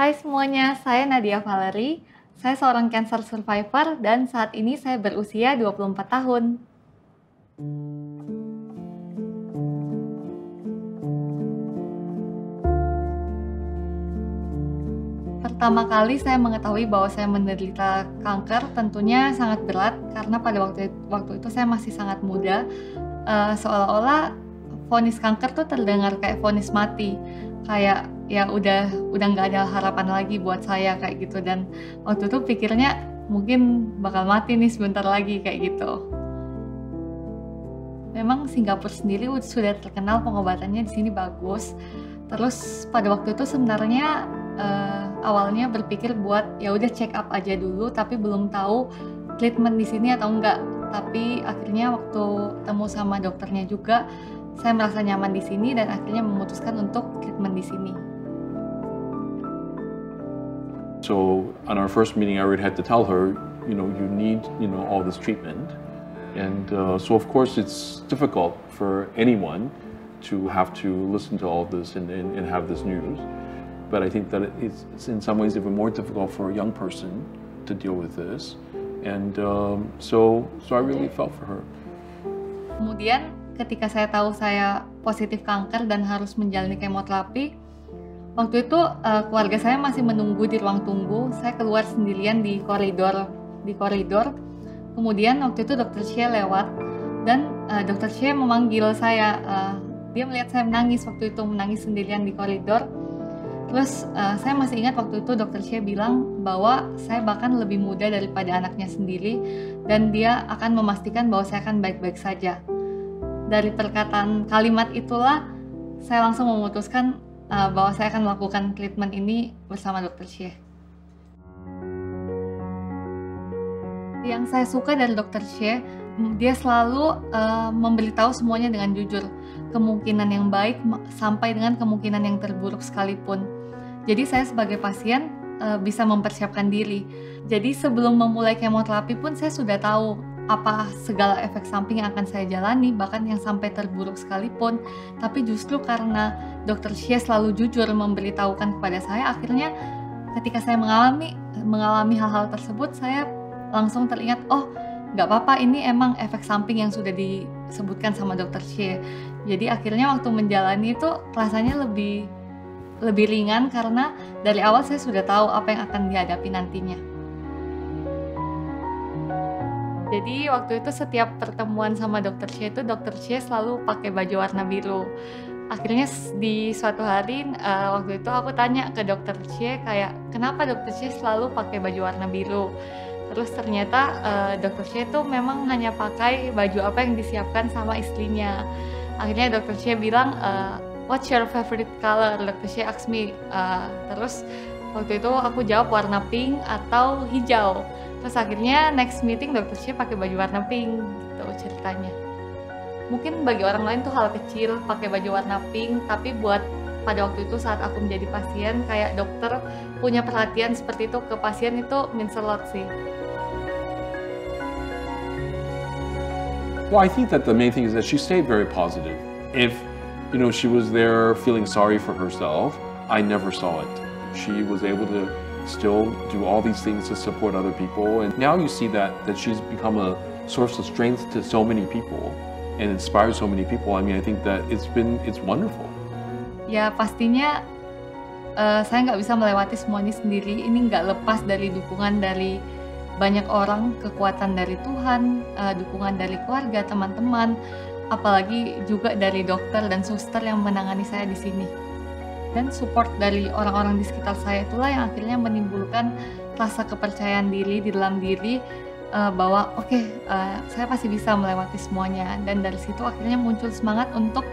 Hai semuanya, saya Nadia Valerie. Saya seorang cancer survivor dan saat ini saya berusia 24 tahun. Pertama kali saya mengetahui bahwa saya menderita kanker tentunya sangat berat karena pada waktu itu saya masih sangat muda. Seolah-olah vonis kanker tuh terdengar kayak vonis mati. Kayak ya udah nggak ada harapan lagi buat saya kayak gitu, dan waktu itu pikirnya mungkin bakal mati nih sebentar lagi kayak gitu. Memang Singapura sendiri sudah terkenal pengobatannya di sini bagus. Terus pada waktu itu sebenarnya awalnya berpikir buat ya udah check up aja dulu, tapi belum tahu treatment di sini atau enggak. Tapi akhirnya waktu temu sama dokternya juga, saya merasa nyaman di sini dan akhirnya memutuskan untuk treatment di sini. So on our first meeting, I already had to tell her, you need, all this treatment. And so of course it's difficult for anyone to have to listen to all this and have this news. But I think that it's in some ways even more difficult for a young person to deal with this. And so I really felt for her. Kemudian ketika saya tahu saya positif kanker dan harus menjalani kemoterapi, waktu itu keluarga saya masih menunggu di ruang tunggu. Saya keluar sendirian di koridor. Kemudian waktu itu Dr. Xie lewat dan Dr. Xie memanggil saya. Dia melihat saya menangis waktu itu, menangis sendirian di koridor. Terus saya masih ingat waktu itu Dr. Xie bilang bahwa saya bahkan lebih muda daripada anaknya sendiri dan dia akan memastikan bahwa saya akan baik-baik saja. Dari perkataan kalimat itulah saya langsung memutuskan bahwa saya akan melakukan treatment ini bersama Dr. Xie. Yang saya suka dari Dr. Xie, dia selalu memberitahu semuanya dengan jujur, kemungkinan yang baik sampai dengan kemungkinan yang terburuk sekalipun. Jadi saya sebagai pasien bisa mempersiapkan diri. Jadi sebelum memulai kemoterapi pun saya sudah tahu apa segala efek samping yang akan saya jalani, bahkan yang sampai terburuk sekalipun. Tapi justru karena Dr. Xie selalu jujur memberitahukan kepada saya, akhirnya ketika saya mengalami hal-hal tersebut, saya langsung teringat, oh nggak apa-apa, ini emang efek samping yang sudah disebutkan sama Dr. Xie. Jadi akhirnya waktu menjalani itu rasanya lebih ringan karena dari awal saya sudah tahu apa yang akan dihadapi nantinya. Jadi waktu itu setiap pertemuan sama Dr. Xie itu Dr. Xie selalu pakai baju warna biru. Akhirnya di suatu hari waktu itu aku tanya ke Dr. Xie kayak kenapa Dr. Xie selalu pakai baju warna biru. Terus ternyata Dr. Xie itu memang hanya pakai baju apa yang disiapkan sama istrinya. Akhirnya Dr. Xie bilang, what's your favorite color? Dr. Xie ask me. Terus waktu itu aku jawab warna pink atau hijau. Terus akhirnya next meeting Dr. Xie pakai baju warna pink, gitu ceritanya. Mungkin bagi orang lain tuh hal kecil pakai baju warna pink, tapi buat pada waktu itu saat aku menjadi pasien, kayak dokter punya perhatian seperti itu ke pasien itu means a lot sih. Well, I think that the main thing is that she stayed very positive. If, she was there feeling sorry for herself, I never saw it. She was able to still do all these things to support other people. And now you see that she's become a source of strength to so many people and inspires so many people. I mean, I think that it's wonderful. Ya pastinya saya nggak bisa melewati semua ini sendiri. Ini nggak lepas dari dukungan dari banyak orang, kekuatan dari Tuhan, dukungan dari keluarga, teman-teman, apalagi juga dari dokter dan suster yang menangani saya di sini. Dan support dari orang-orang di sekitar saya itulah yang akhirnya menimbulkan rasa kepercayaan diri di dalam diri bahwa saya pasti bisa melewati semuanya. Dan dari situ akhirnya muncul semangat untuk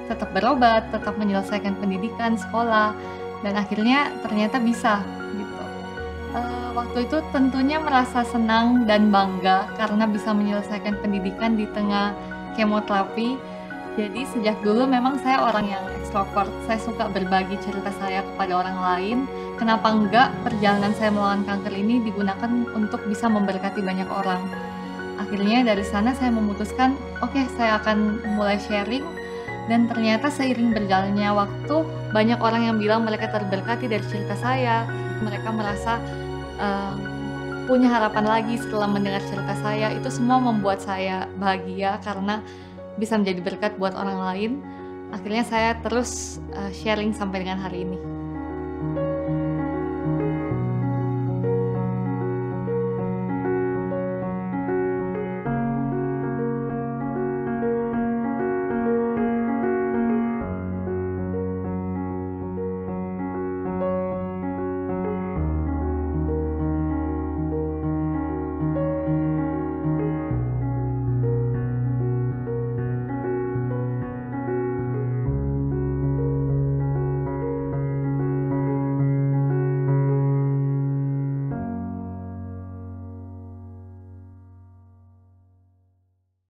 tetap berobat, tetap menyelesaikan pendidikan, sekolah, dan akhirnya ternyata bisa gitu. Waktu itu tentunya merasa senang dan bangga karena bisa menyelesaikan pendidikan di tengah kemoterapi. Jadi sejak dulu memang saya orang yang ekstrovert. Saya suka berbagi cerita saya kepada orang lain. Kenapa enggak perjalanan saya melawan kanker ini digunakan untuk bisa memberkati banyak orang. Akhirnya dari sana saya memutuskan, saya akan mulai sharing. Dan ternyata seiring berjalannya waktu, banyak orang yang bilang mereka terberkati dari cerita saya. Mereka merasa punya harapan lagi setelah mendengar cerita saya. Itu semua membuat saya bahagia karena bisa menjadi berkat buat orang lain. Akhirnya saya terus sharing sampai dengan hari ini.